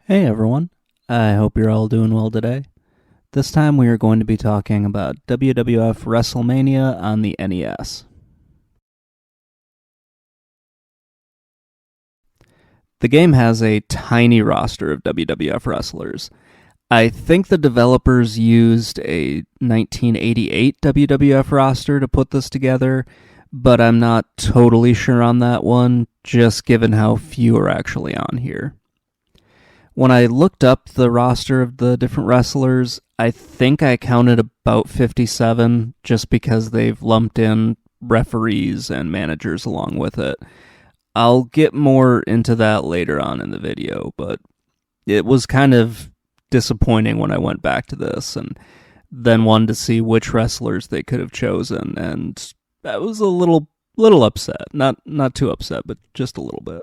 Hey everyone, I hope you're all doing well today. This time we are going to be talking about WWF Wrestlemania on the NES. The game has a tiny roster of WWF wrestlers. I think the developers used a 1988 WWF roster to put this together, but I'm not totally sure on that one, just given how few are actually on here. When I looked up the roster of the different wrestlers, I think I counted about 57 just because they've lumped in referees and managers along with it. I'll get more into that later on in the video, but it was kind of disappointing when I went back to this and then wanted to see which wrestlers they could have chosen, and I was a little upset. Not too upset, but just a little bit.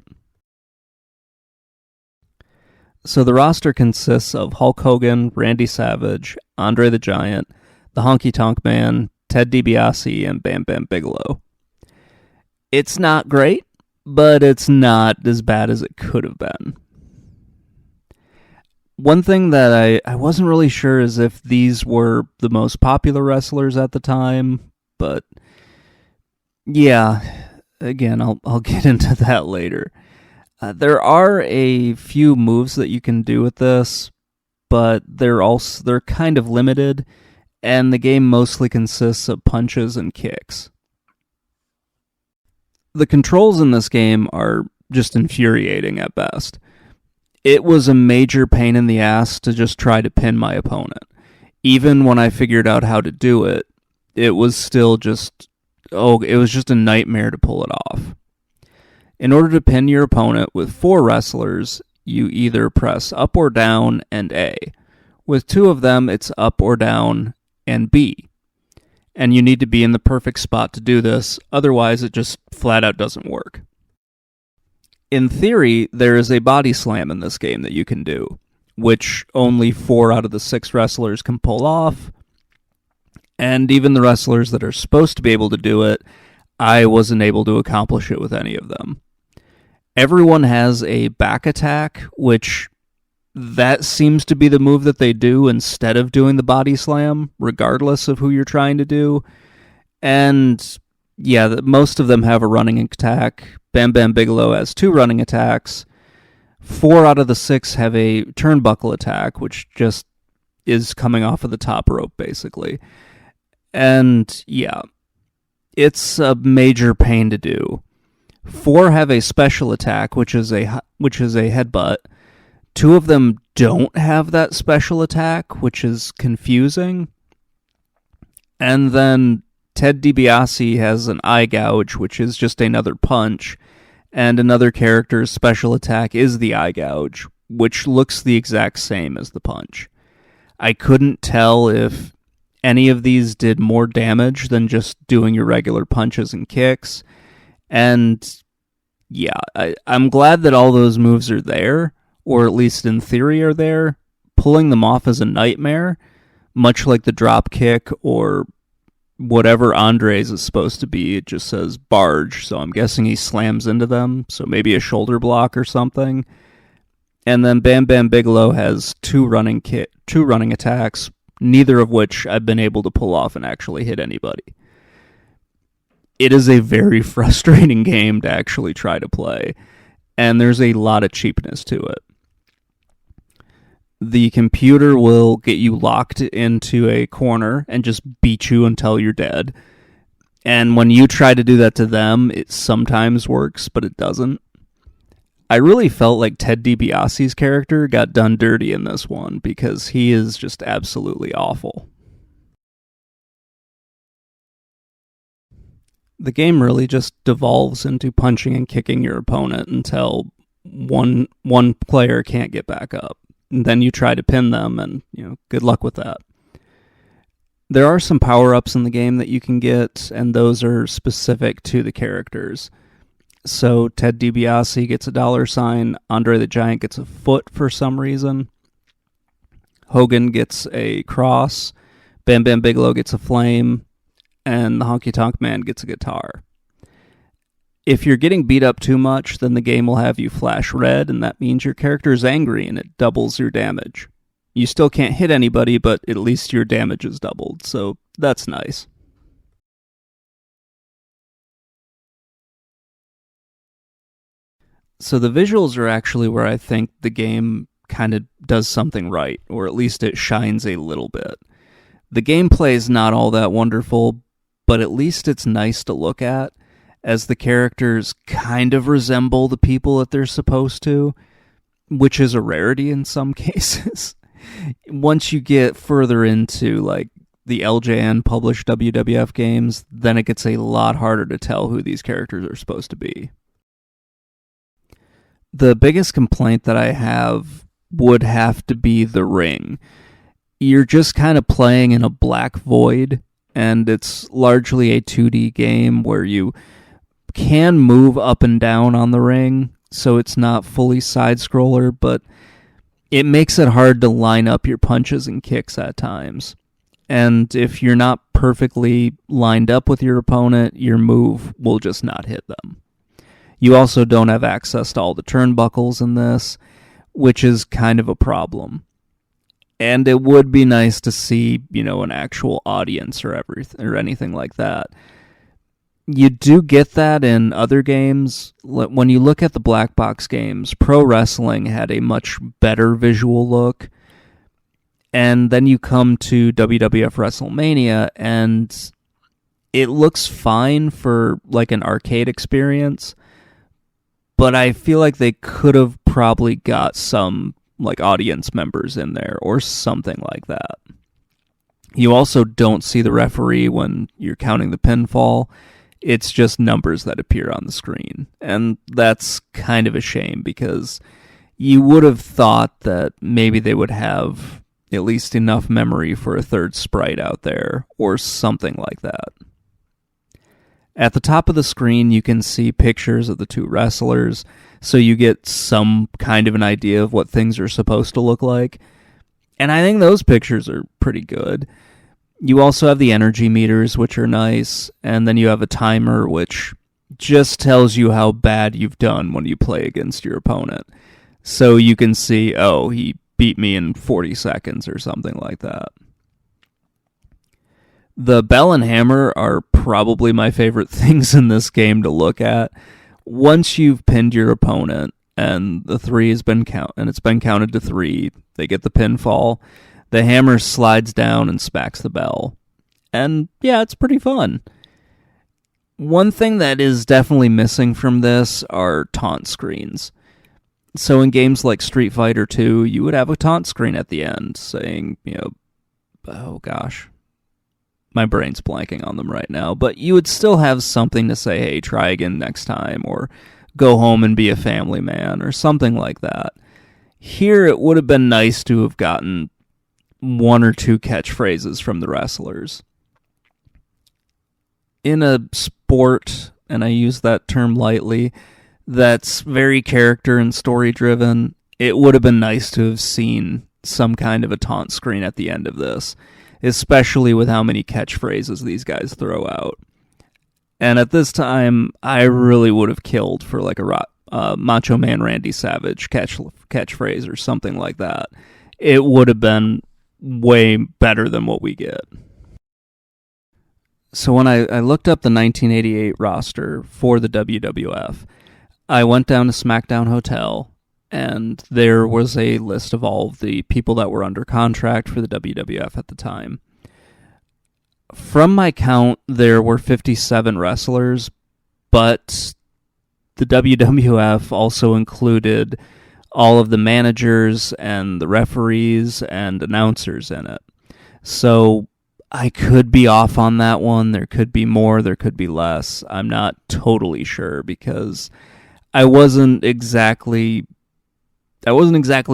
So the roster consists of Hulk Hogan, Randy Savage, Andre the Giant, the Honky Tonk Man, Ted DiBiase, and Bam Bam Bigelow. It's not great, but it's not as bad as it could have been. One thing that I wasn't really sure is if these were the most popular wrestlers at the time, but yeah, again, I'll get into that later. There are a few moves that you can do with this, but they're kind of limited, and the game mostly consists of punches and kicks. The controls in this game are just infuriating at best. It was a major pain in the ass to just try to pin my opponent. Even when I figured out how to do it, it was still it was just a nightmare to pull it off. In order to pin your opponent with 4 wrestlers, you either press up or down and A. With 2 of them, it's up or down and B. And you need to be in the perfect spot to do this, otherwise it just flat out doesn't work. In theory, there is a body slam in this game that you can do, which only 4 out of the 6 wrestlers can pull off, and even the wrestlers that are supposed to be able to do it, I wasn't able to accomplish it with any of them. Everyone has a back attack, which that seems to be the move that they do instead of doing the body slam, regardless of who you're trying to do. And yeah, most of them have a running attack. Bam Bam Bigelow has 2 running attacks. 4 out of the 6 have a turnbuckle attack, which just is coming off of the top rope, basically. And yeah, it's a major pain to do. 4 have a special attack, which is a headbutt. 2 of them don't have that special attack, which is confusing. And then Ted DiBiase has an eye gouge, which is just another punch. And another character's special attack is the eye gouge, which looks the exact same as the punch. I couldn't tell if any of these did more damage than just doing your regular punches and kicks. And yeah, I'm glad that all those moves are there, or at least in theory are there. Pulling them off is a nightmare, much like the drop kick or whatever Andre's is supposed to be. It just says barge, so I'm guessing he slams into them, so maybe a shoulder block or something. And then Bam Bam Bigelow has 2 running attacks, neither of which I've been able to pull off and actually hit anybody. It is a very frustrating game to actually try to play, and there's a lot of cheapness to it. The computer will get you locked into a corner and just beat you until you're dead. And when you try to do that to them, it sometimes works, but it doesn't. I really felt like Ted DiBiase's character got done dirty in this one because he is just absolutely awful. The game really just devolves into punching and kicking your opponent until one player can't get back up. And then you try to pin them, and good luck with that. There are some power-ups in the game that you can get, and those are specific to the characters. So Ted DiBiase gets a $, Andre the Giant gets a foot for some reason, Hogan gets a cross, Bam Bam Bigelow gets a flame, and the Honky Tonk Man gets a guitar. If you're getting beat up too much, then the game will have you flash red, and that means your character is angry and it doubles your damage. You still can't hit anybody, but at least your damage is doubled, so that's nice. So the visuals are actually where I think the game kind of does something right, or at least it shines a little bit. The gameplay is not all that wonderful, but at least it's nice to look at, as the characters kind of resemble the people that they're supposed to, which is a rarity in some cases. Once you get further into like the LJN published WWF games, then it gets a lot harder to tell who these characters are supposed to be. The biggest complaint that I have would have to be the ring. You're just kind of playing in a black void, and it's largely a 2D game where you can move up and down on the ring, so it's not fully side-scroller, but it makes it hard to line up your punches and kicks at times. And if you're not perfectly lined up with your opponent, your move will just not hit them. You also don't have access to all the turnbuckles in this, which is kind of a problem. And it would be nice to see, an actual audience or anything like that. You do get that in other games. When you look at the black box games, Pro Wrestling had a much better visual look. And then you come to WWF Wrestlemania, and it looks fine for like an arcade experience. But I feel like they could have probably got some like audience members in there or something like that. You also don't see the referee when you're counting the pinfall. It's just numbers that appear on the screen. And that's kind of a shame, because you would have thought that maybe they would have at least enough memory for a third sprite out there or something like that. At the top of the screen, you can see pictures of the two wrestlers, so you get some kind of an idea of what things are supposed to look like. And I think those pictures are pretty good. You also have the energy meters, which are nice, and then you have a timer, which just tells you how bad you've done when you play against your opponent. So you can see, oh, he beat me in 40 seconds or something like that. The bell and hammer are probably my favorite things in this game to look at. Once you've pinned your opponent and the 3 has been it's been counted to 3, they get the pinfall. The hammer slides down and smacks the bell. And yeah, it's pretty fun. One thing that is definitely missing from this are taunt screens. So in games like Street Fighter 2, you would have a taunt screen at the end saying, oh gosh, my brain's blanking on them right now, but you would still have something to say, hey, try again next time, or go home and be a family man, or something like that. Here, it would have been nice to have gotten 1 or 2 catchphrases from the wrestlers. In a sport, and I use that term lightly, that's very character and story driven, it would have been nice to have seen some kind of a taunt screen at the end of this, especially with how many catchphrases these guys throw out. And at this time, I really would have killed for like a Macho Man Randy Savage catchphrase or something like that. It would have been way better than what we get. So when I looked up the 1988 roster for the WWF, I went down to SmackDown Hotel, and there was a list of all of the people that were under contract for the WWF at the time. From my count, there were 57 wrestlers, but the WWF also included all of the managers and the referees and announcers in it. So I could be off on that one. There could be more, there could be less. I'm not totally sure, because I wasn't exactly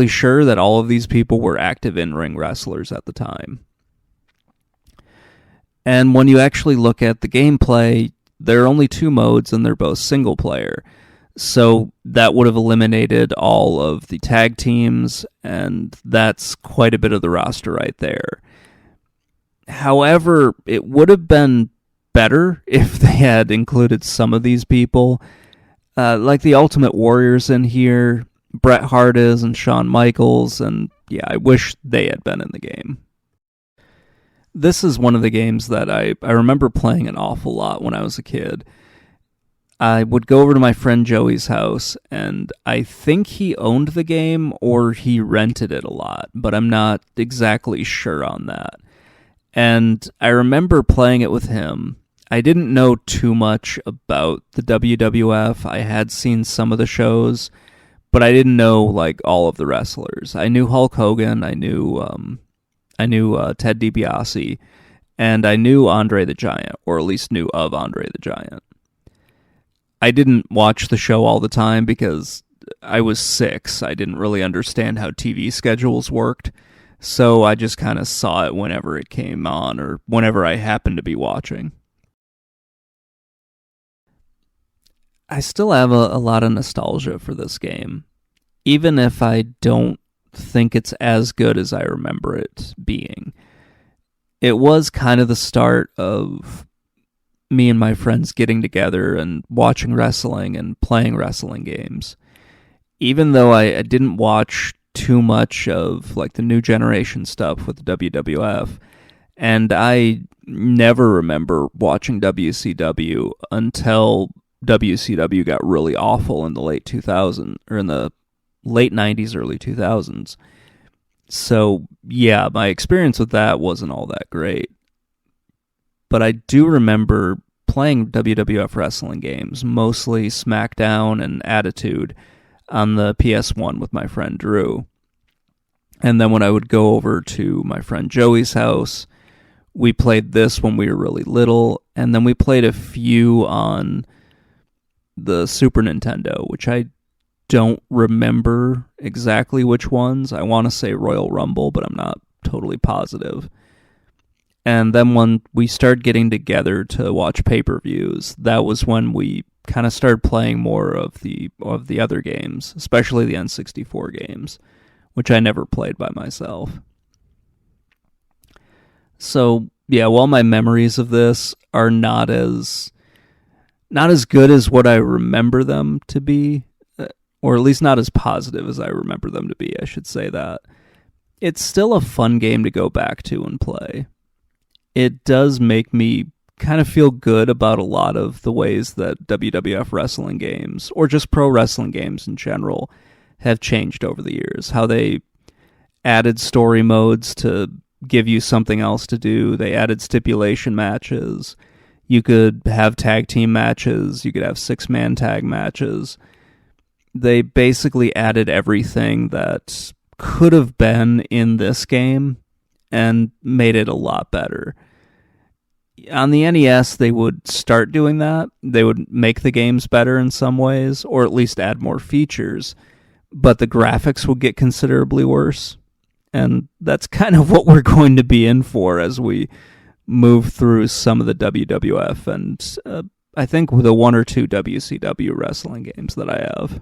sure that all of these people were active in-ring wrestlers at the time. And when you actually look at the gameplay, there are only 2 modes, and they're both single player. So that would have eliminated all of the tag teams, and that's quite a bit of the roster right there. However, it would have been better if they had included some of these people, Like the Ultimate Warrior's in here, Bret Hart is, and Shawn Michaels, and yeah, I wish they had been in the game. This is one of the games that I remember playing an awful lot when I was a kid. I would go over to my friend Joey's house, and I think he owned the game or he rented it a lot, but I'm not exactly sure on that. And I remember playing it with him. I didn't know too much about the WWF. I had seen some of the shows, but I didn't know like all of the wrestlers. I knew Hulk Hogan. I knew Ted DiBiase, and I knew Andre the Giant, or at least knew of Andre the Giant. I didn't watch the show all the time because I was 6. I didn't really understand how TV schedules worked, so I just kind of saw it whenever it came on or whenever I happened to be watching. I still have a lot of nostalgia for this game, even if I don't think it's as good as I remember it being. It was kind of the start of me and my friends getting together and watching wrestling and playing wrestling games. Even though I didn't watch too much of like the new generation stuff with the WWF, and I never remember watching WCW until WCW got really awful in the late 2000s, or in the late 90s, early 2000s. So, yeah, my experience with that wasn't all that great. But I do remember playing WWF wrestling games, mostly SmackDown and Attitude, on the PS1 with my friend Drew. And then when I would go over to my friend Joey's house, we played this when we were really little, and then we played a few on the Super Nintendo, which I don't remember exactly which ones. I want to say Royal Rumble, but I'm not totally positive. And then when we started getting together to watch pay-per-views, that was when we kind of started playing more of the other games, especially the N64 games, which I never played by myself. So, yeah, while my memories of this are not as good as what I remember them to be, or at least not as positive as I remember them to be, I should say that, it's still a fun game to go back to and play. It does make me kind of feel good about a lot of the ways that WWF wrestling games, or just pro wrestling games in general, have changed over the years. How they added story modes to give you something else to do. They added stipulation matches. You could have tag team matches. You could have 6-man tag matches. They basically added everything that could have been in this game and made it a lot better. On the NES, they would start doing that. They would make the games better in some ways, or at least add more features, but the graphics would get considerably worse. And that's kind of what we're going to be in for as we move through some of the WWF and I think the 1 or 2 WCW wrestling games that I have.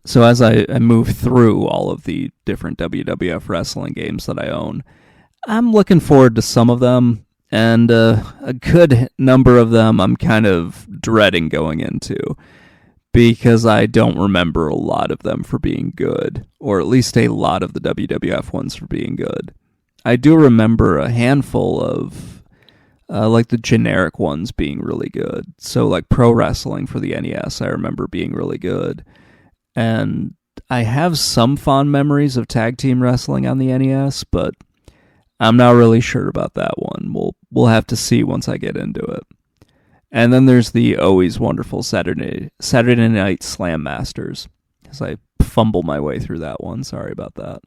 So as I move through all of the different WWF wrestling games that I own, I'm looking forward to some of them, and a good number of them I'm kind of dreading going into, because I don't remember a lot of them for being good, or at least a lot of the WWF ones for being good. I do remember a handful of like the generic ones being really good. So like Pro Wrestling for the NES, I remember being really good. And I have some fond memories of tag team wrestling on the NES, but I'm not really sure about that one. We'll have to see once I get into it. And then there's the always wonderful Saturday Night Slam Masters, as I fumble my way through that one. Sorry about that.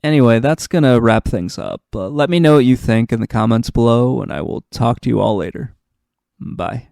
Anyway, that's going to wrap things up. Let me know what you think in the comments below, and I will talk to you all later. Bye.